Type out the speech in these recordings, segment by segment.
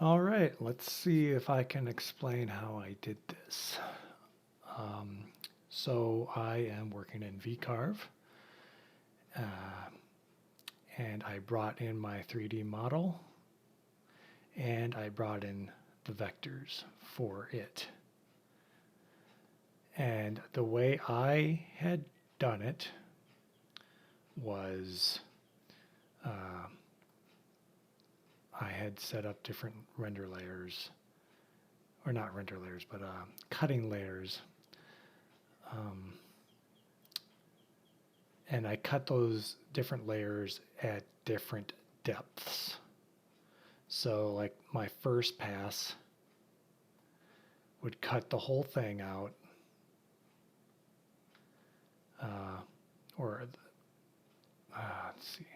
All right, let's see if I can explain how I did this. Um, so I am working in VCarve, uh, and I brought in my 3D model, and I brought in the vectors for it. And the way I had done it was I had set up different render layers, or not render layers, but cutting layers. Um, and I cut those different layers at different depths. So like my first pass would cut the whole thing out, uh, or let's see.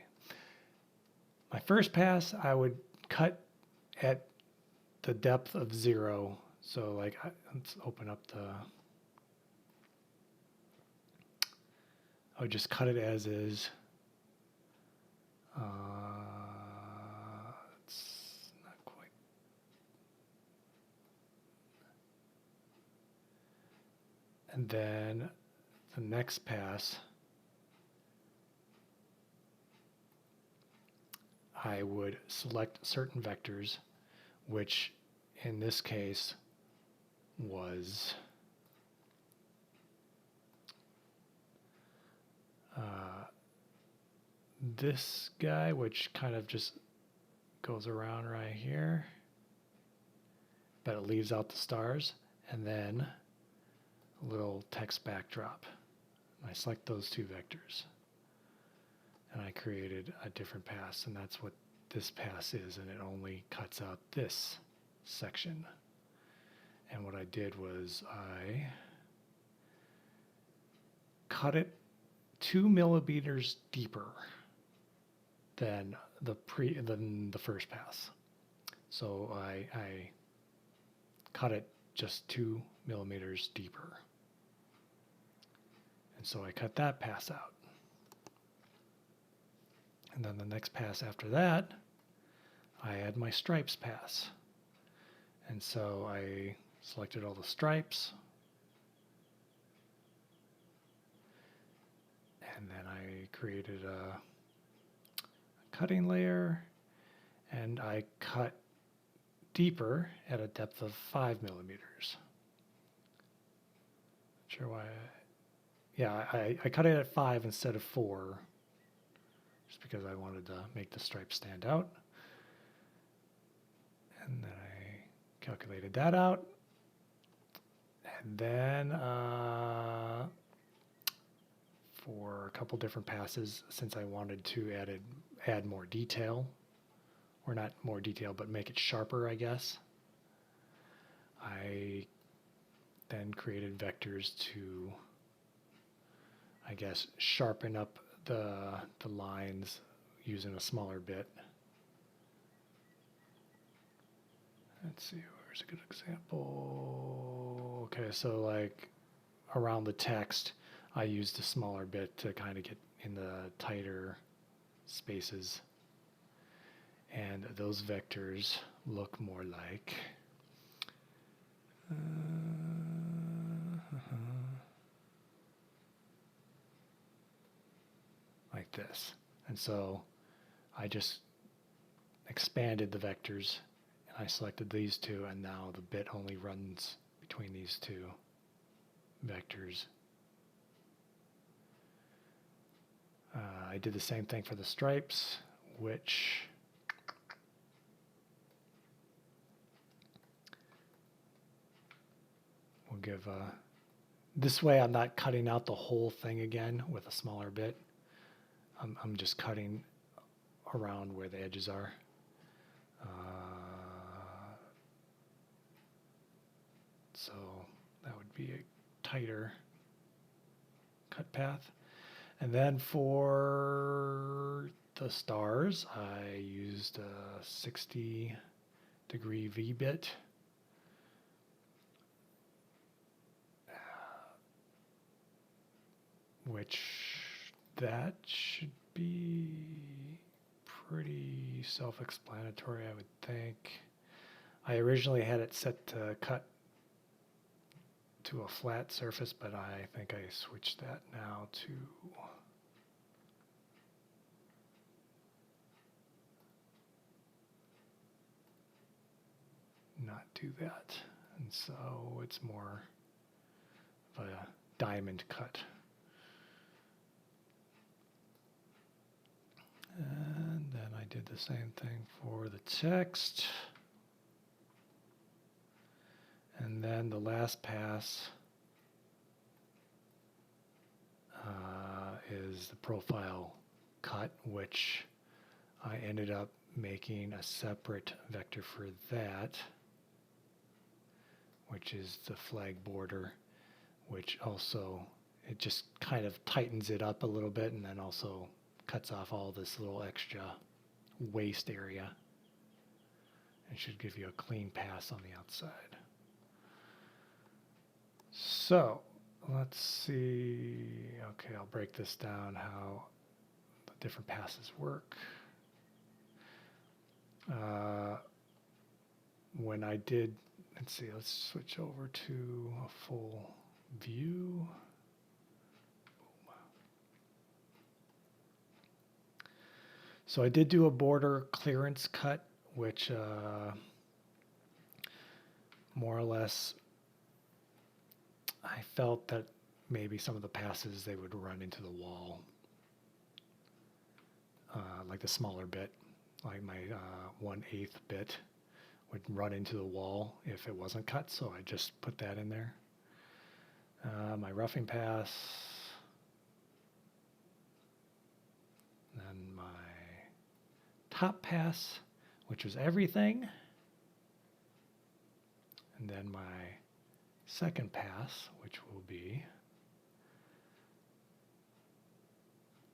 My first pass I would cut at the depth of 0. So like let's open up the. I would just cut it as is. It's not quite. And then the next pass, I would select certain vectors, which in this case was this guy, which kind of just goes around right here, but it leaves out the stars, and then a little text backdrop. I select those two vectors, and I created a different pass, and that's what this pass is, and it only cuts out this section. And what I did was I cut it 2 millimeters deeper than the first pass. So I cut it just 2 millimeters deeper. And so I cut that pass out. And then the next pass after that, I add my stripes pass. And so I selected all the stripes. And then I created a cutting layer, and I cut deeper at a depth of 5 millimeters. Not sure why. I cut it at 5 instead of 4, just because I wanted to make the stripes stand out. And then I calculated that out. And then for a couple different passes, since I wanted to add more detail, or not more detail, but make it sharper, I guess, I then created vectors to, I guess, sharpen up the lines using a smaller bit. Let's see, where's a good example? Okay, so like around the text, I used a smaller bit to kind of get in the tighter spaces. And those vectors look more like like this. And so I just expanded the vectors, and I selected these two, and now the bit only runs between these two vectors. I did the same thing for the stripes, which will give this way I'm not cutting out the whole thing again with a smaller bit. I'm just cutting around where the edges are. So that would be a tighter cut path. And then for the stars, I used a 60-degree V-bit. Which that should be pretty self-explanatory, I would think. I originally had it set to cut to a flat surface, but I think I switched that now to not do that. And so it's more of a diamond cut. And then I did the same thing for the text. And then the last pass is the profile cut, which I ended up making a separate vector for that, which is the flag border, which also, it just kind of tightens it up a little bit and then also cuts off all this little extra waste area. It should give you a clean pass on the outside. So let's see. Okay, I'll break this down how the different passes work. When I did, let's see, let's switch over to a full view. So I did do a border clearance cut, which more or less I felt that maybe some of the passes they would run into the wall, like the smaller bit, like my 1/8 bit would run into the wall if it wasn't cut, so I just put that in there. My roughing pass, then my top pass, which was everything, and then my second pass, which will be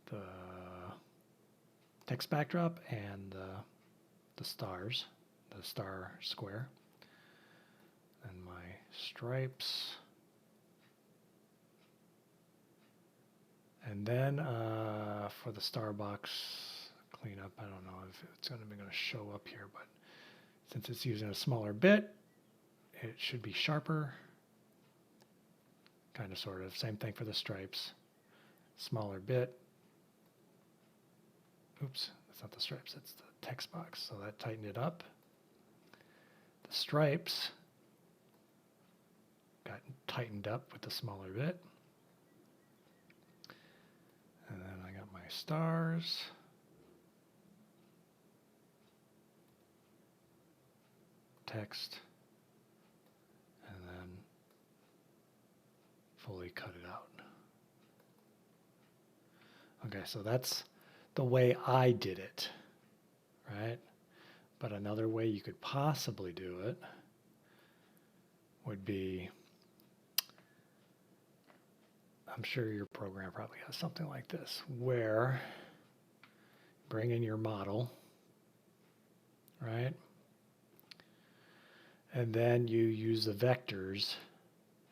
the text backdrop and the stars, the star square, and my stripes, and then for the star box cleanup, I don't know if it's going to show up here, but since it's using a smaller bit, it should be sharper. Kind of, sort of, same thing for the stripes. Smaller bit. Oops, that's not the stripes, that's the text box. So that tightened it up. The stripes got tightened up with the smaller bit. And then I got my stars. Text. And then fully cut it out. Okay, so that's the way I did it, right? But another way you could possibly do it would be, I'm sure your program probably has something like this, where bring in your model, right? And then you use the vectors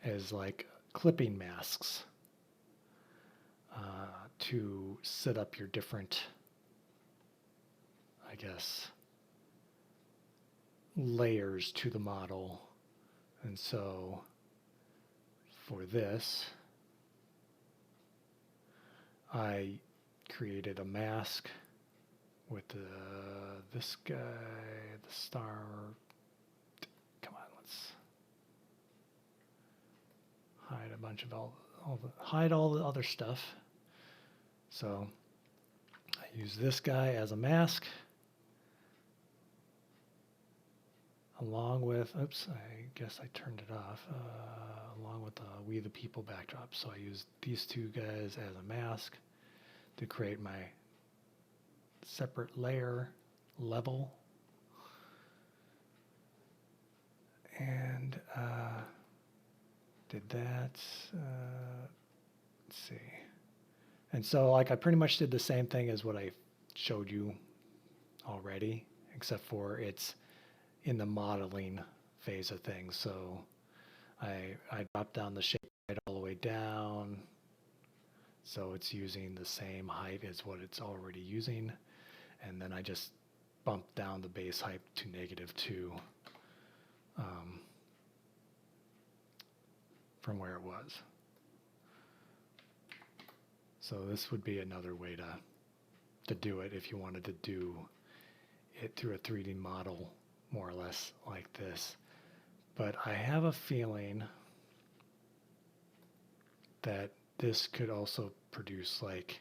as like clipping masks to set up your different, I guess, layers to the model. And so for this, I created a mask with this guy, the star. Come on, let's hide a bunch of hide all the other stuff. So I use this guy as a mask, along with, oops, I guess I turned it off, along with the We the People backdrop. So I used these two guys as a mask to create my separate layer level. And did that, let's see. And so like I pretty much did the same thing as what I showed you already, except for it's in the modeling phase of things. So I dropped down the shape right all the way down. So it's using the same height as what it's already using. And then I just bumped down the base height to -2 from where it was. So this would be another way to do it if you wanted to do it through a 3D model, more or less like this. But I have a feeling that this could also produce like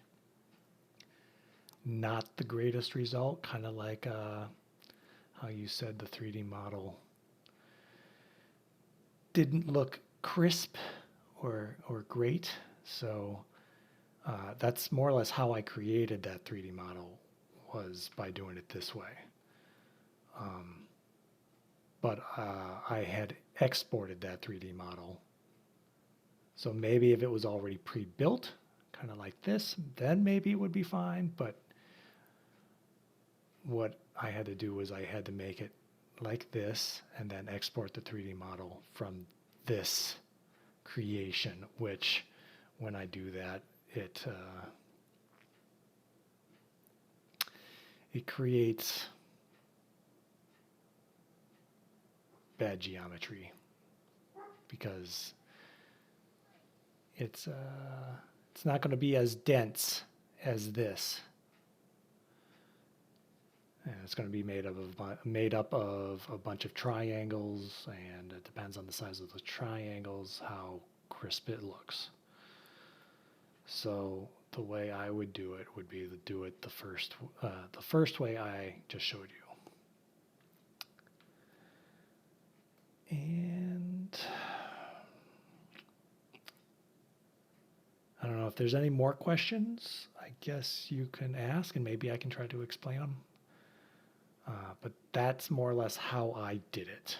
not the greatest result, kind of like how you said the 3D model didn't look crisp or great. So that's more or less how I created that 3D model, was by doing it this way. But I had exported that 3D model. So maybe if it was already pre-built, kind of like this, then maybe it would be fine. But what I had to do was I had to make it like this and then export the 3D model from this creation, which when I do that, it creates bad geometry because it's not going to be as dense as this. And it's going to be made up of a bunch of triangles, and it depends on the size of the triangles how crisp it looks. So the way I would do it would be to do it the first way I just showed you. And I don't know if there's any more questions. I guess you can ask, and maybe I can try to explain them. But that's more or less how I did it.